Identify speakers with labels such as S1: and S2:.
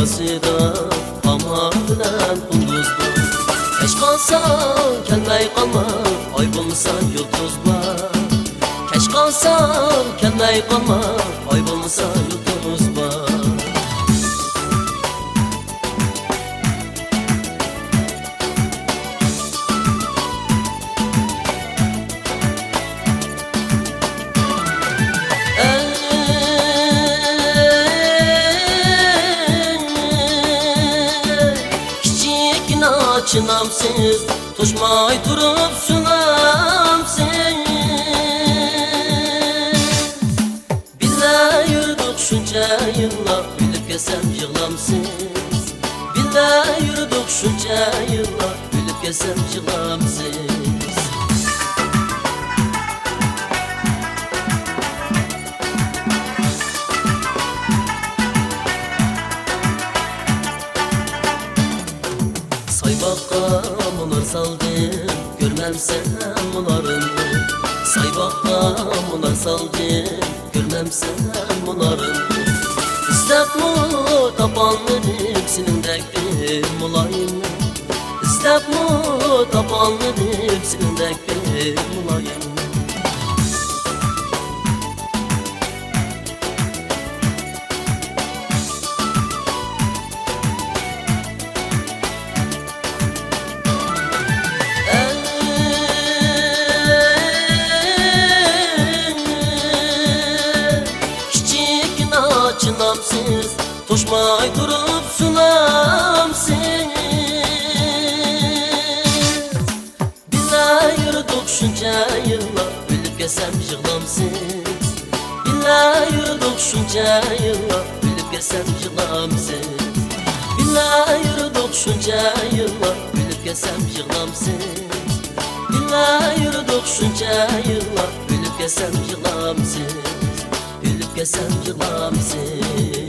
S1: orasida Hamar bilen kunduzlar Keş kalsan kelmey kalma Ay bulmuşsan yulduzlar Keş kalsan kelmey kalma Ay bulmuşsan yulduzlar Çınamsız, toşmay durup sunamsız Billa yürüdük şunca yıllar, gülüp kesem yığlamsız Billa yürüdük şunca yıllar, gülüp kesem yığlamsız Saybaqqa munar saldım, görmem sen munarını Saybaqqa munar saldım, görmem sen munarını İstep mu tapanlarım sinindeki mulayim İstep mu tapanlarım sinindeki mulayim Çınamsız, toşmay durup sunamsız Billa yürüdük şunca yıllar, gülüp kesem yığlamsız Billa yürüdük şunca yıllar, gülüp kesem yığlamsız Billa yürüdük şunca yıllar, gülüp kesem yığlamsız Billa yürüdük şunca yıllar, gülüp kesem yığlamsız Gülüp kesem yığlamsız